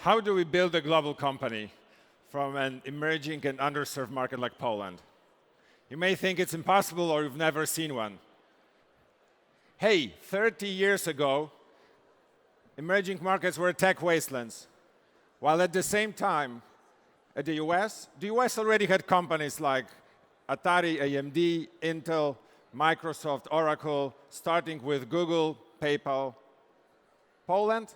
How do we build a global company from an emerging and underserved market like Poland? You may think it's impossible or you've never seen one. Hey, 30 years ago, emerging markets were tech wastelands, while at the same time, the US already had companies like Atari, AMD, Intel, Microsoft, Oracle, starting with Google, PayPal. Poland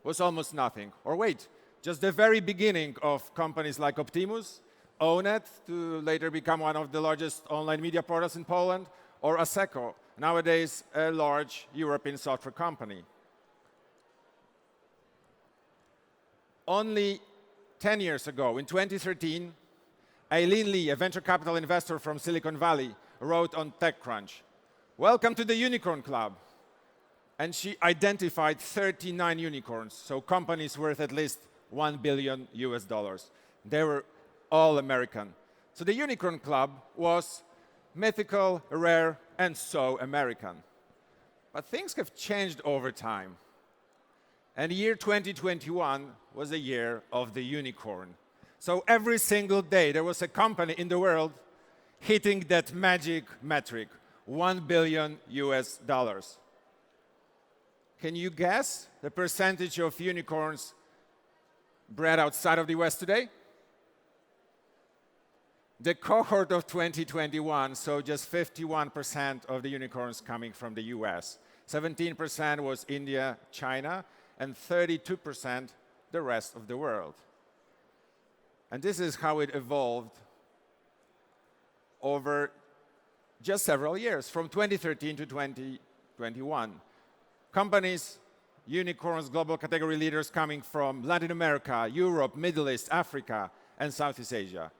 was almost nothing. Or wait, just the very beginning of companies like Optimus, Onet, to later become one of the largest online media portals in Poland, or Asseco, nowadays a large European software company. Only 10 years ago, in 2013, Aileen Lee, a venture capital investor from Silicon Valley, wrote on TechCrunch, "Welcome to the Unicorn Club." And she identified 39 unicorns, so companies worth at least $1 billion US. They were all American. So the Unicorn Club was mythical, rare, and so American. But things have changed over time. And the year 2021 was a year of the unicorn. So every single day there was a company in the world hitting that magic metric, $1 billion US. Can you guess the percentage of unicorns bred outside of the US today? The cohort of 2021, so just 51% of the unicorns coming from the US. 17% was India, China, and 32% the rest of the world. And this is how it evolved over just several years, from 2013 to 2021. Companies, unicorns, global category leaders coming from Latin America, Europe, Middle East, Africa, and Southeast Asia.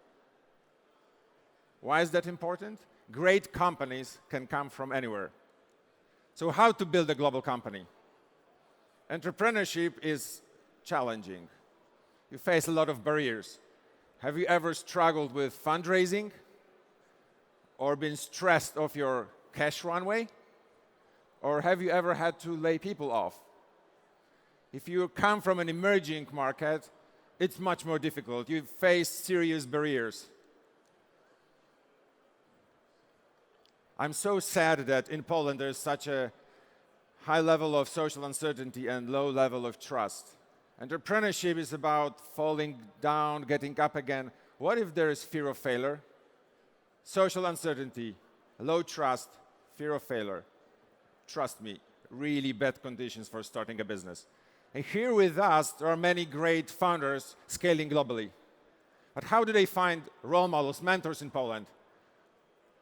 Why is that important? Great companies can come from anywhere. So how to build a global company? Entrepreneurship is challenging. You face a lot of barriers. Have you ever struggled with fundraising? Or been stressed of your cash runway? Or have you ever had to lay people off? If you come from an emerging market, it's much more difficult. You face serious barriers. I'm so sad that in Poland there's such a high level of social uncertainty and low level of trust. Entrepreneurship is about falling down, getting up again. What if there is fear of failure? Social uncertainty, low trust, fear of failure. Trust me, really bad conditions for starting a business. And here with us, there are many great founders scaling globally. But how do they find role models, mentors in Poland?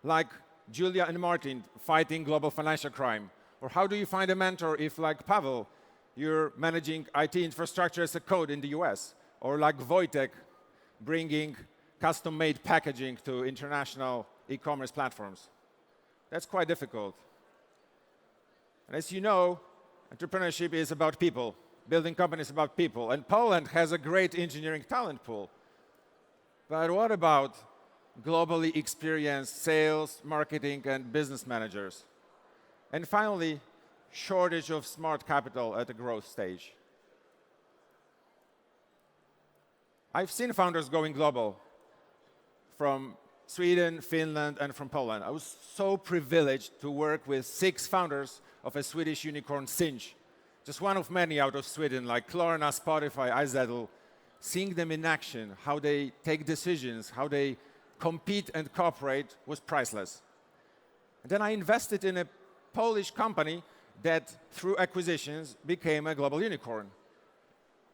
Like Julia and Martin fighting global financial crime. Or how do you find a mentor if, like Pavel, you're managing IT infrastructure as a code in the US? Or like Wojtek, bringing custom-made packaging to international e-commerce platforms? That's quite difficult. And as you know, entrepreneurship is about people. Building companies is about people. And Poland has a great engineering talent pool. But what about globally experienced sales, marketing, and business managers? And finally, shortage of smart capital at the growth stage. I've seen founders going global from Sweden, Finland, and from Poland. I was so privileged to work with 6 founders of a Swedish unicorn, Sinch. Just one of many out of Sweden, like Klarna, Spotify, iZettle. Seeing them in action, how they take decisions, how they compete and cooperate was priceless. And then I invested in a Polish company that, through acquisitions, became a global unicorn.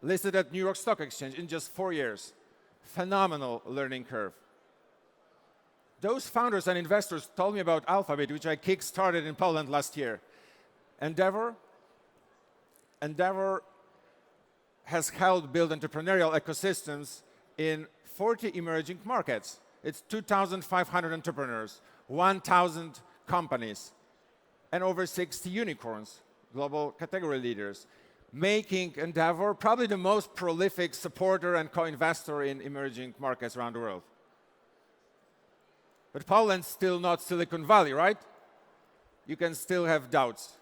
Listed at New York Stock Exchange in just 4 years. Phenomenal learning curve. Those founders and investors told me about Alphabet, which I kick-started in Poland last year. Endeavor has helped build entrepreneurial ecosystems in 40 emerging markets. It's 2,500 entrepreneurs, 1,000 companies, and over 60 unicorns, global category leaders, making Endeavor probably the most prolific supporter and co-investor in emerging markets around the world. But Poland's still not Silicon Valley, right? You can still have doubts.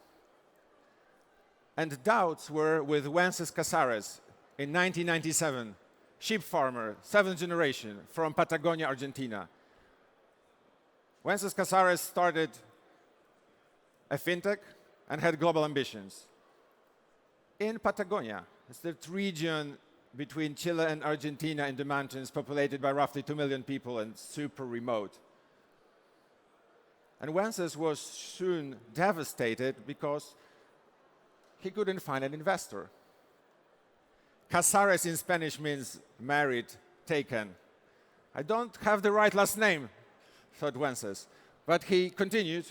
And doubts were with Wences Casares in 1997, sheep farmer, 7th generation, from Patagonia, Argentina. Wences Casares started a fintech and had global ambitions. In Patagonia, it's the region between Chile and Argentina in the mountains, populated by roughly 2 million people and super remote. And Wences was soon devastated because he couldn't find an investor. Casares in Spanish means married, taken. I don't have the right last name, thought Wences. But he continued,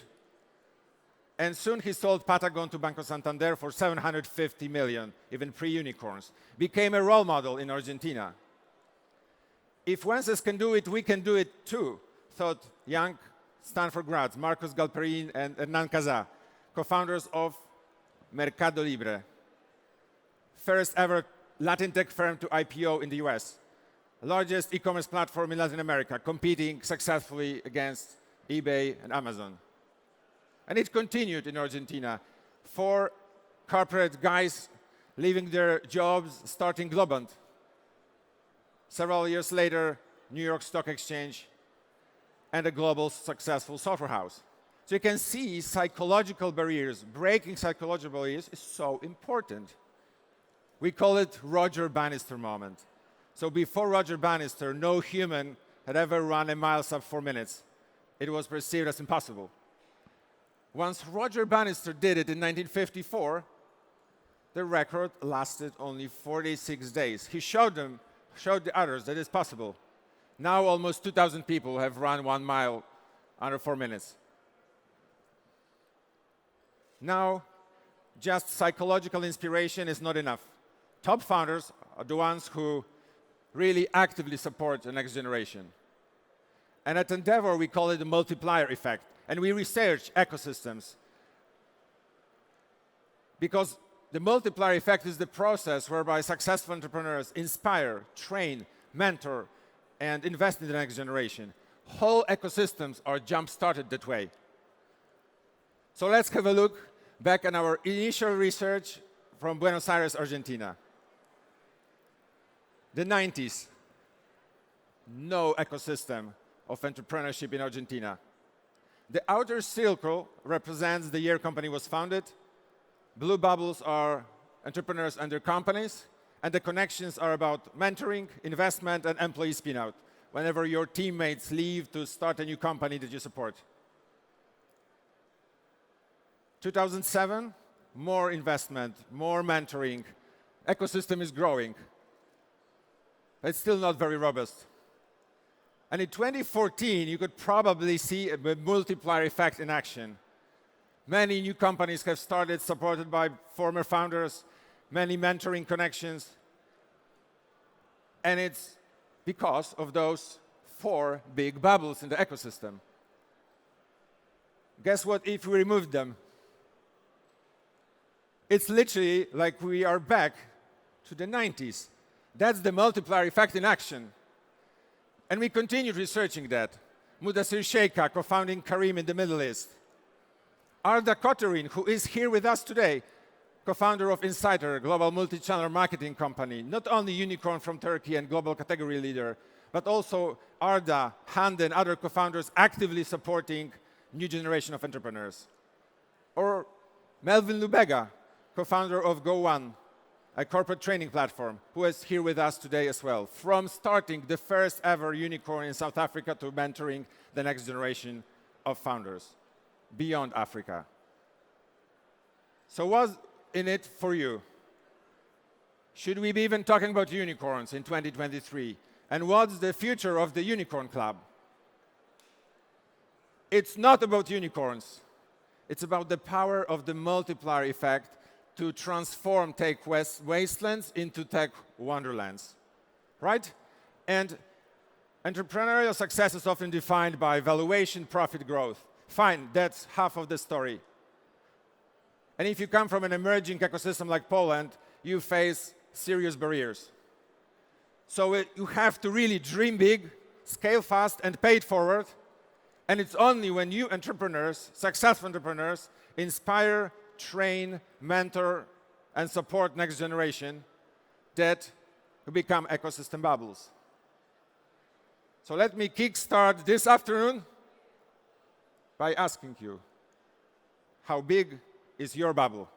and soon he sold Patagon to Banco Santander for 750 million, even pre-unicorns. Became a role model in Argentina. If Wences can do it, we can do it too, thought young Stanford grads Marcos Galperin and Hernan Casá, co-founders of Mercado Libre, first ever Latin tech firm to IPO in the US, largest e-commerce platform in Latin America, competing successfully against eBay and Amazon. And it continued in Argentina. 4 corporate guys leaving their jobs, starting Globant. Several years later, New York Stock Exchange and a global successful software house. So you can see psychological barriers, breaking psychological barriers is so important. We call it Roger Bannister moment. So before Roger Bannister, no human had ever run a mile sub 4 minutes. It was perceived as impossible. Once Roger Bannister did it in 1954, the record lasted only 46 days. He showed the others that it's possible. Now almost 2,000 people have run 1 mile under 4 minutes. Now, just psychological inspiration is not enough. Top founders are the ones who really actively support the next generation. And at Endeavor, we call it the multiplier effect. And we research ecosystems. Because the multiplier effect is the process whereby successful entrepreneurs inspire, train, mentor, and invest in the next generation. Whole ecosystems are jump-started that way. So let's have a look back at our initial research from Buenos Aires, Argentina. The 90s, no ecosystem of entrepreneurship in Argentina. The outer circle represents the year company was founded. Blue bubbles are entrepreneurs and their companies, and the connections are about mentoring, investment, and employee spin-out, whenever your teammates leave to start a new company that you support. 2007, more investment, more mentoring. Ecosystem is growing. It's still not very robust. And in 2014, you could probably see a multiplier effect in action. Many new companies have started, supported by former founders, many mentoring connections. And it's because of those 4 big bubbles in the ecosystem. Guess what if we removed them? It's literally like we are back to the 90s. That's the multiplier effect in action. And we continued researching that. Mudassir Sheikha, co-founding Careem in the Middle East. Arda Koterin, who is here with us today, co-founder of Insider, a global multi-channel marketing company, not only unicorn from Turkey and global category leader, but also Arda, Hande, and other co-founders actively supporting new generation of entrepreneurs. Or Melvin Lubega, co-founder of GoOne, a corporate training platform, who is here with us today as well, from starting the first ever unicorn in South Africa to mentoring the next generation of founders beyond Africa. So what's in it for you? Should we be even talking about unicorns in 2023? And what's the future of the Unicorn Club? It's not about unicorns. It's about the power of the multiplier effect to transform tech wastelands into tech wonderlands, right? And entrepreneurial success is often defined by valuation, profit, growth. Fine, that's half of the story. And if you come from an emerging ecosystem like Poland, you face serious barriers. So you have to really dream big, scale fast, and pay it forward. And it's only when you entrepreneurs, successful entrepreneurs, inspire, train, mentor, and support next generation that who become ecosystem bubbles. So let me kickstart this afternoon by asking you, how big is your bubble?